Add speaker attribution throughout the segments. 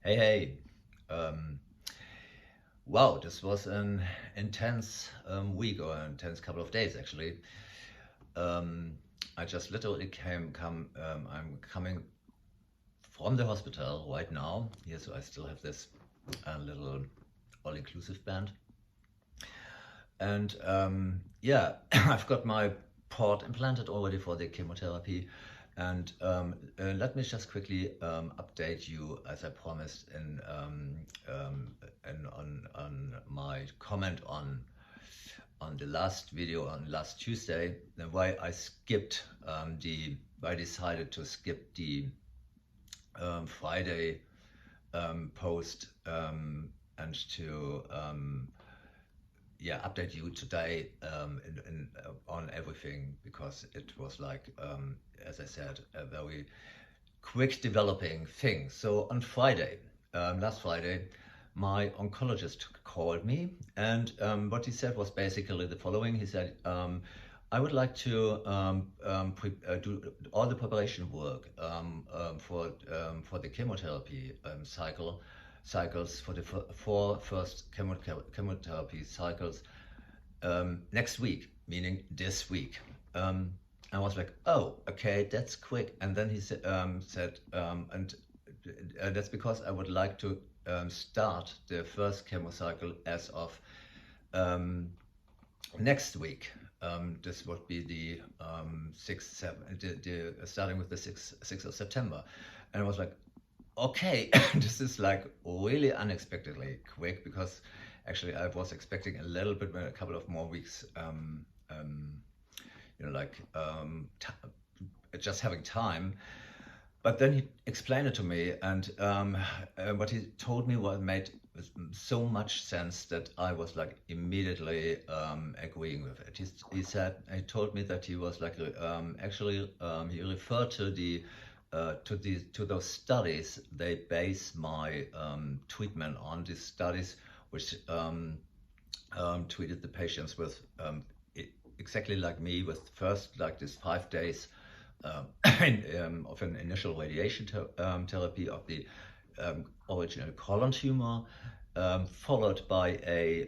Speaker 1: Hey. Um, wow, this was an intense week or an intense couple of days actually. Um, I just literally I'm coming from the hospital right now. Here, so I still have this little all-inclusive band. And yeah, I've got my port implanted already for the chemotherapy. And let me just quickly update you, as I promised, on my comment on the last video on last Tuesday, and why I skipped why I decided to skip the Friday post and to yeah, update you today on everything, because it was like, as I said, a very quick developing thing. So on Friday, last Friday, my oncologist called me, and what he said was basically the following. He said, I would like to do all the preparation work for the chemotherapy cycles, for the four first chemotherapy cycles next week, meaning this week. I was like, oh, okay, that's quick. And then he said, and that's because I would like to start the first chemo cycle as of next week. This would be the 6th, 7th, starting with the 6th of September. And I was like, okay, this is like really unexpectedly quick, because actually I was expecting a couple of more weeks, just having time. But then he explained it to me, and what he told me made so much sense that I was like immediately agreeing with it. He told me that he was like he referred to those studies. They base my treatment on these studies, which treated the patients with exactly like me, with first like this 5 days of an initial radiation therapy of the original colon tumor, followed by a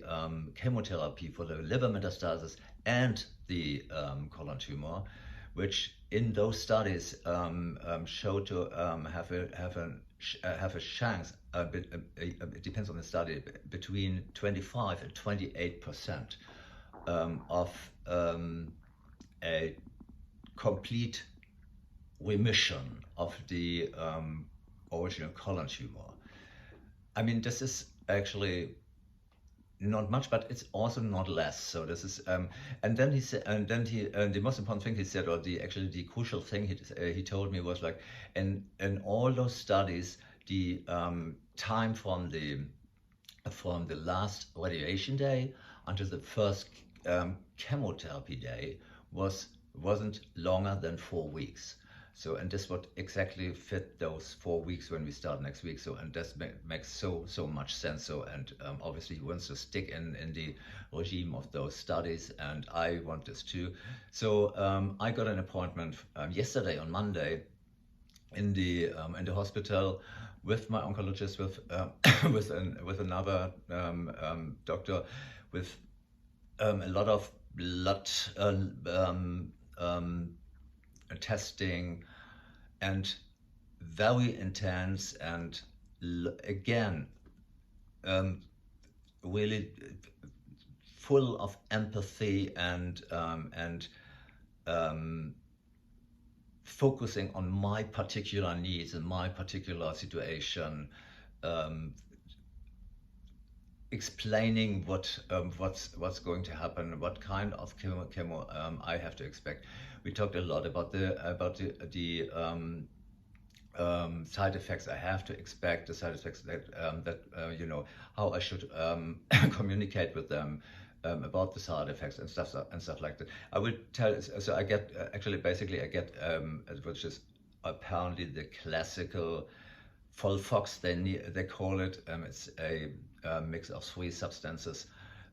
Speaker 1: chemotherapy for the liver metastasis and the colon tumor, which in those studies showed to have a chance. It depends on the study, between 25 and 28% of a complete remission of the original colon tumor. I mean, this is actually not much, but it's also not less. So this is, and then he said, and then the most important thing he said, or the crucial thing he told me was like, in all those studies, the time from the last radiation day until the first chemotherapy day wasn't longer than 4 weeks. So, and this would exactly fit those 4 weeks when we start next week. So, and this makes so much sense. So, and obviously he wants to stick in the regime of those studies, and I want this too. So I got an appointment yesterday on Monday in the hospital with my oncologist, with with another doctor, with a lot of blood testing, and very intense, and again really full of empathy and focusing on my particular needs and my particular situation, explaining what's going to happen, what kind of chemo I have to expect. We talked a lot about the side effects I have to expect, the side effects that how I should communicate with them about the side effects and stuff like that. I would tell. So I get basically I get which is apparently the classical Volfox, they call it. It's a mix of 3 substances.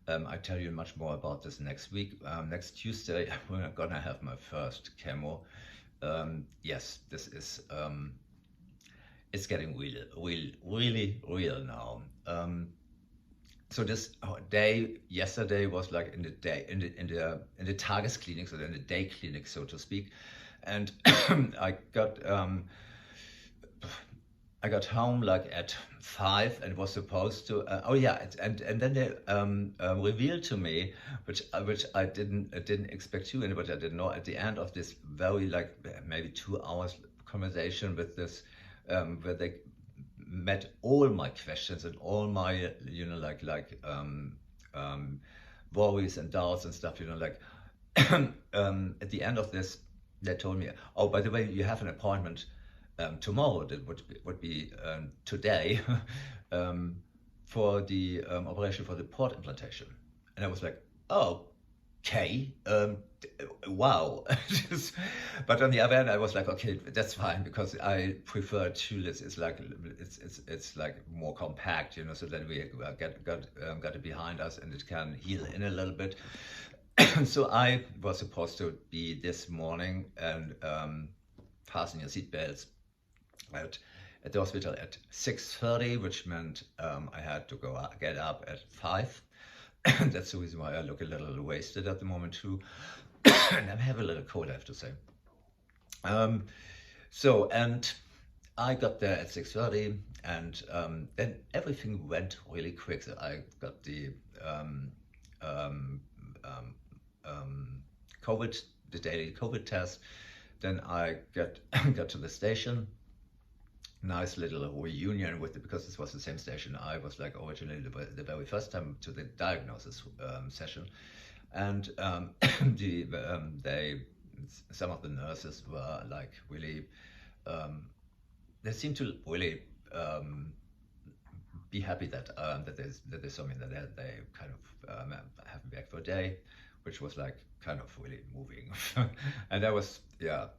Speaker 1: I tell you much more about this next week. Next Tuesday, we're gonna have my first chemo. Yes, this is it's getting really real now. So this day yesterday was like in the day in the Tagesklinik, so in the day clinic, so to speak, and I got home like at 5 and was supposed to. Oh yeah, and then they revealed to me, which I didn't expect to, and but I didn't know at the end of this very like maybe 2 hours conversation with this, where they met all my questions and all my worries and doubts and stuff. Like at the end of this, they told me, "Oh, by the way, you have an appointment tomorrow. That would be today for the operation for the port implantation." And I was like, "Oh, okay, wow." But on the other hand, I was like, "Okay, that's fine," because I prefer tubeless. It's like more compact, so that we got it behind us and it can heal in a little bit. So I was supposed to be this morning and fasten your seatbelts at the hospital at 6:30, which meant I had to get up at 5. That's the reason why I look a little wasted at the moment too. And I have a little cold, I have to say. And I got there at 6:30, and then everything went really quick. So I got the COVID, the daily COVID test. Then I got to the station. Nice little reunion with it, because this was the same station I was like originally the very first time to the diagnosis session, and some of the nurses were like really, they seemed to really be happy that they saw me, that they kind of have me back for a day, which was like kind of really moving. And that was, yeah.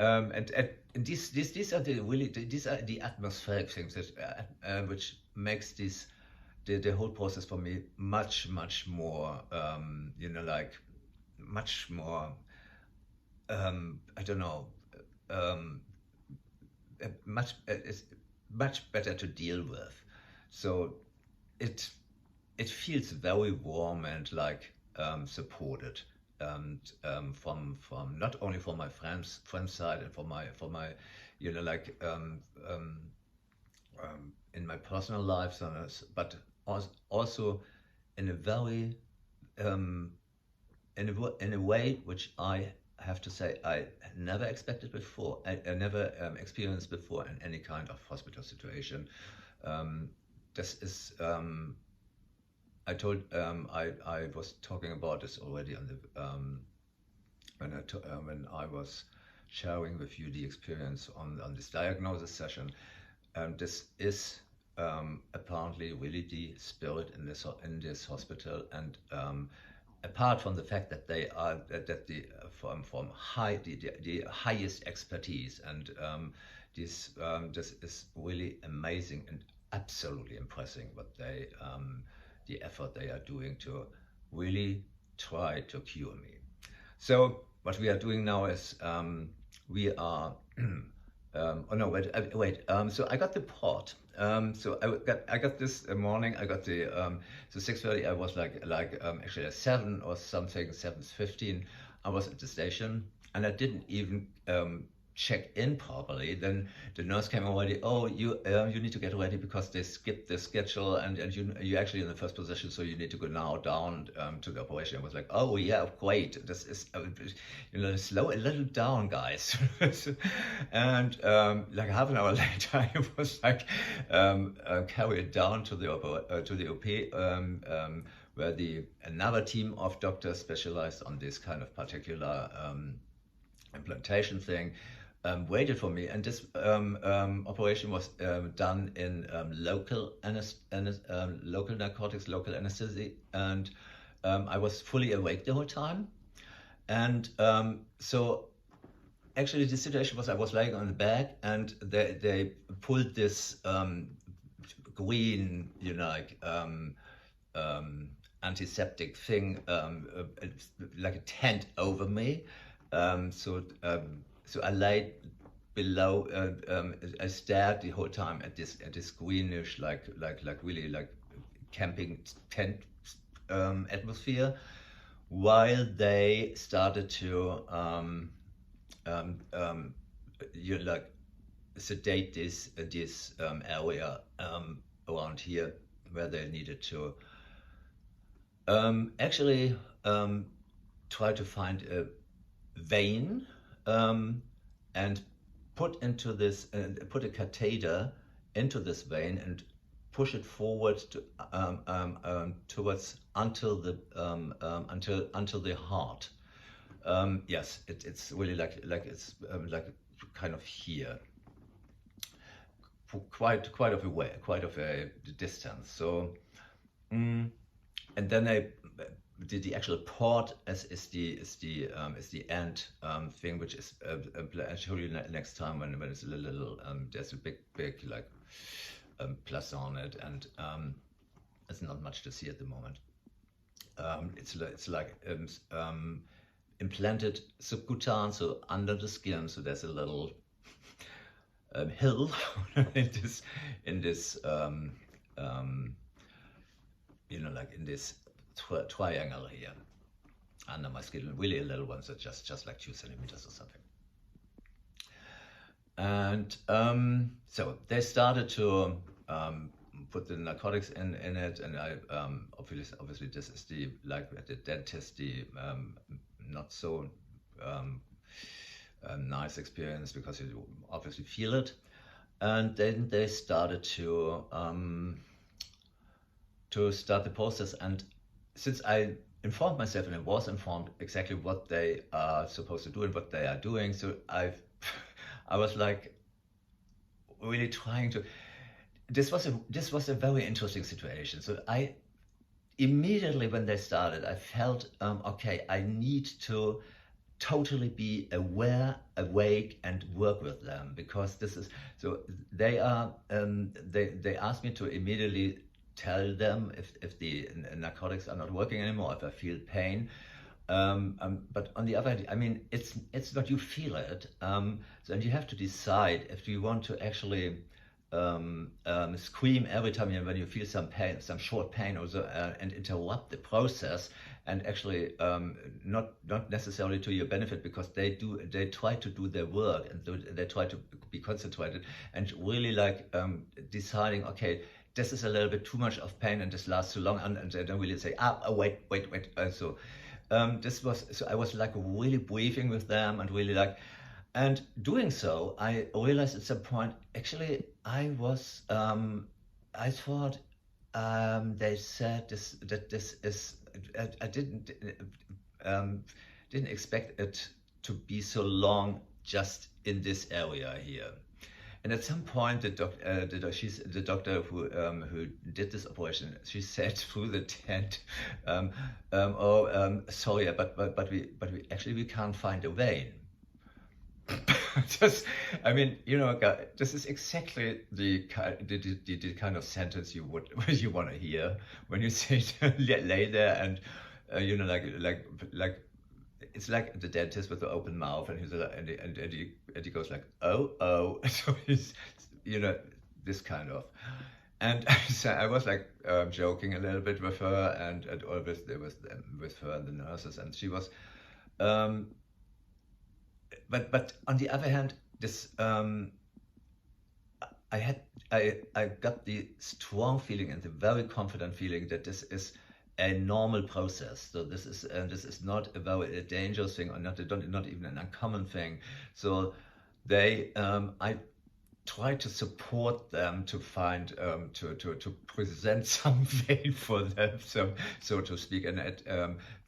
Speaker 1: And these are the atmospheric things that which makes the whole process for me much more like much more I don't know, it's much better to deal with. So it feels very warm and like supported, and from not only from my friends side and from my in my personal life, but also in a very in a way which I have to say I never expected before. I never experienced before in any kind of hospital situation. This is I was talking about this already on the when I was sharing with you the experience on this diagnosis session. This is apparently really the spirit in this hospital, and apart from the fact that they are that the from the highest expertise, and this is really amazing and absolutely impressive what they the effort they are doing to really try to cure me. So what we are doing now is we are oh no, wait. So I got the port. So I got this morning. I got the so 6:30. I was actually at 7 or something, 7:15. I was at the station, and I didn't even check in properly. Then the nurse came already. "Oh, you need to get ready because they skipped the schedule, and you're actually in the first position, so you need to go now down to the operation." I was like, "Oh yeah, great. This is slow a little down, guys." And like half an hour later, I was like carried down to the OP, where another team of doctors specialized on this kind of particular implantation thing waited for me, and this operation was done in local narcotics, local anesthesia, and I was fully awake the whole time. And so actually the situation was I was laying on the bed, and they pulled this green, antiseptic thing, like a tent over me. So I lay below. I stared the whole time at this greenish, really like camping tent atmosphere, while they started to you like sedate this area around here where they needed to actually try to find a vein and put a catheter into this vein and push it forward to, towards until the heart. Yes, it's really like it's like kind of here, quite of a way, quite of a distance. So, and then I did the actual port is the end thing, which is I'll show you next time when it's a little there's a big like plus on it, and there's not much to see at the moment. It's like implanted subcutaneous, so under the skin. So there's a little hill in this you know, like in this triangle here under my skin, really a little one, so just like 2 centimeters or something. And so they started to put the narcotics in it, and I obviously this is the, like at the dentist, the not so nice experience, because you obviously feel it. And then they started to start the process, and since I informed myself and I was informed exactly what they are supposed to do and what they are doing, so I was like really trying to. This was a very interesting situation. So I immediately, when they started, I felt okay, I need to totally be aware, awake, and work with them, because this is so they are they asked me to immediately tell them if the narcotics are not working anymore, if I feel pain. But on the other hand, I mean, it's not, you feel it. So, and you have to decide if you want to actually scream every time when you feel some pain, some short pain, or so, and interrupt the process, and actually not necessarily to your benefit, because they try to do their work, and they try to be concentrated, and really like deciding, okay, this is a little bit too much of pain and this lasts too long, and they don't really say, wait. So this was, so I was like really briefing with them, and really like, and doing so, I realized at some point, actually, I thought they said that this is, I didn't expect it to be so long just in this area here. And at some point, the doctor who did this operation, she said through the tent, sorry, but we actually, we can't find a vein. Just, I mean, you know, this is exactly the kind of sentence you want to hear when you say lay there and you know, like it's like the dentist with the open mouth, and he goes like, oh, so he's, you know, this kind of. And so I was like joking a little bit with her, and always there was with her and the nurses, and she was but on the other hand, this I got the strong feeling and the very confident feeling that this is a normal process. So this is not a very dangerous thing, or not even an uncommon thing. So they I try to support them to find to present some vein for them, so to speak. And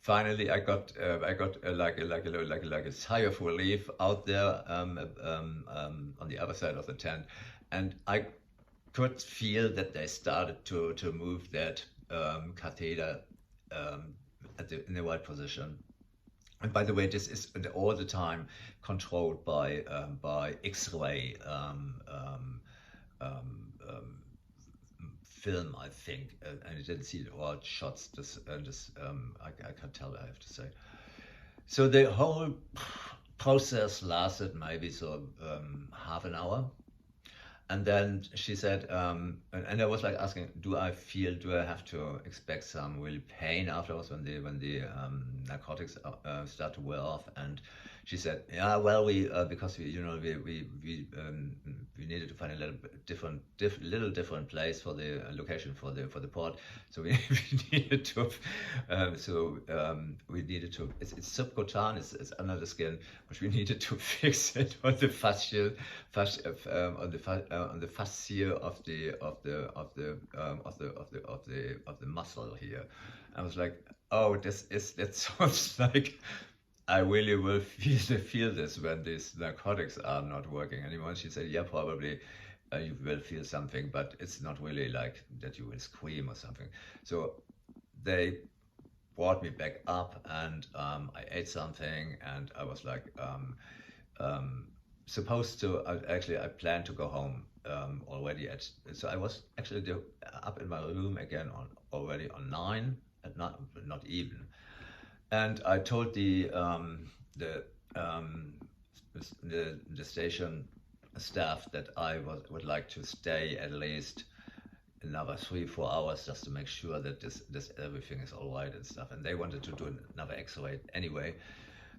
Speaker 1: finally, I got like a sigh of relief out there on the other side of the tent, and I could feel that they started to move that catheter in the right position. And by the way, this is all the time controlled by X-ray film, I think, and I didn't see all shots. I can't tell, I have to say. So the whole process lasted maybe half an hour. And then she said, and I was like asking, do I have to expect some really pain afterwards when the narcotics start to wear off? And she said, yeah, well, because we needed to find a little bit little different place for the location for the port, so we, we needed to, we needed to. It's subcutaneous, it's under the skin, but we needed to fix it on the fascia, on the fascia of the muscle here. I was like, oh, that sounds like I really will feel this when these narcotics are not working anymore. She said, yeah, probably you will feel something, but it's not really like that you will scream or something. So they brought me back up, and I ate something, and I was like, supposed to, I planned to go home already so I was actually up in my room again already on 9 at night, not even. And I told the station staff that I would like to stay at least another 3-4 hours just to make sure that this everything is all right and stuff. And they wanted to do another X-ray anyway.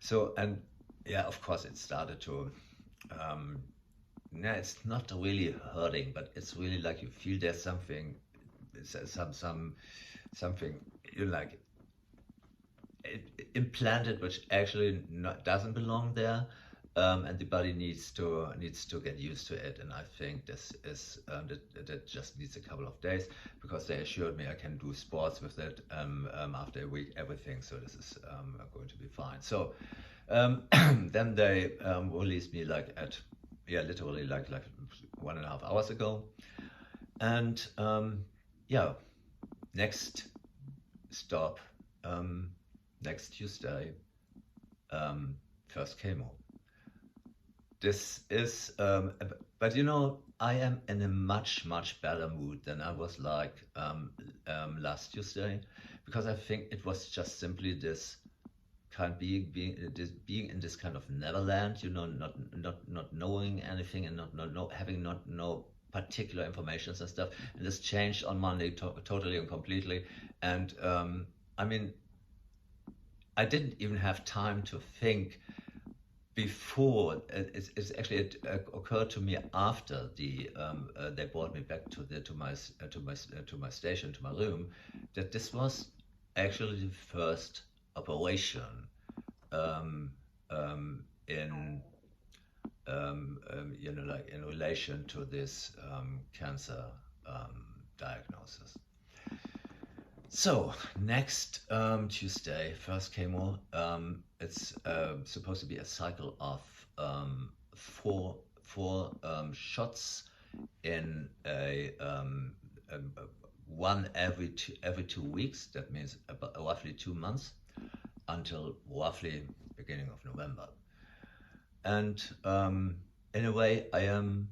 Speaker 1: So, and yeah, of course it started to. It's not really hurting, but it's really like you feel there's something, something you like implanted, which actually doesn't belong there, and the body needs to get used to it. And I think this is that just needs a couple of days, because they assured me I can do sports with it after a week, everything. So this is going to be fine. So then they released me literally like 1.5 hours ago, and next stop. Next Tuesday, first chemo. This is, but I am in a much better mood than I was like last Tuesday, because I think it was just simply this kind of being in this kind of Neverland, not knowing anything, and having no particular information and stuff. And this changed on Monday totally and completely. And I mean, I didn't even have time to think before. It occurred to me after they brought me back to my station, to my room, that this was actually the first operation in in relation to this cancer diagnosis. So next Tuesday, first chemo. It's supposed to be a cycle of four shots in one every 2 weeks. That means about roughly 2 months, until roughly beginning of November. And in a way, I'm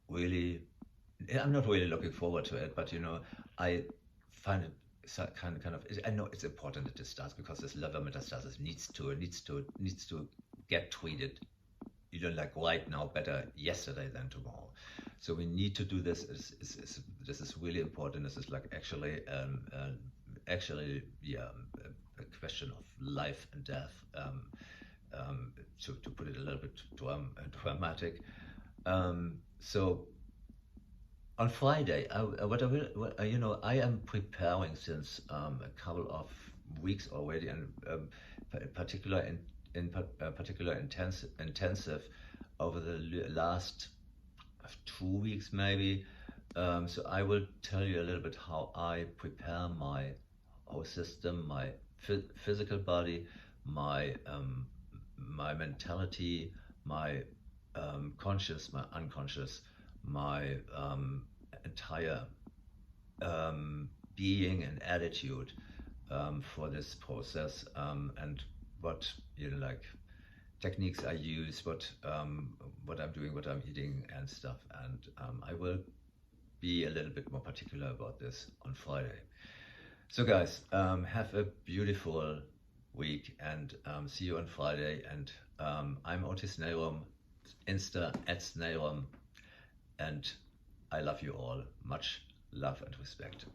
Speaker 1: not really looking forward to it, but I find it kind of. I know it's important that this starts, because this liver metastasis needs to get treated, like right now, better yesterday than tomorrow. So we need to do this. This is really important. This is like actually a question of life and death. To put it a little bit dramatic. So on Friday, I am preparing since a couple of weeks already, and particular intensive over the last 2 weeks maybe. So I will tell you a little bit how I prepare my whole system, my physical body, my mentality, my conscious, my unconscious, my entire being and attitude for this process, and what techniques I use, what I'm doing, what I'm eating and stuff. And I will be a little bit more particular about this on Friday. So guys, have a beautiful week, and see you on Friday. And I'm Otis Nairum, Insta @Nairum, and I love you all. Much love and respect.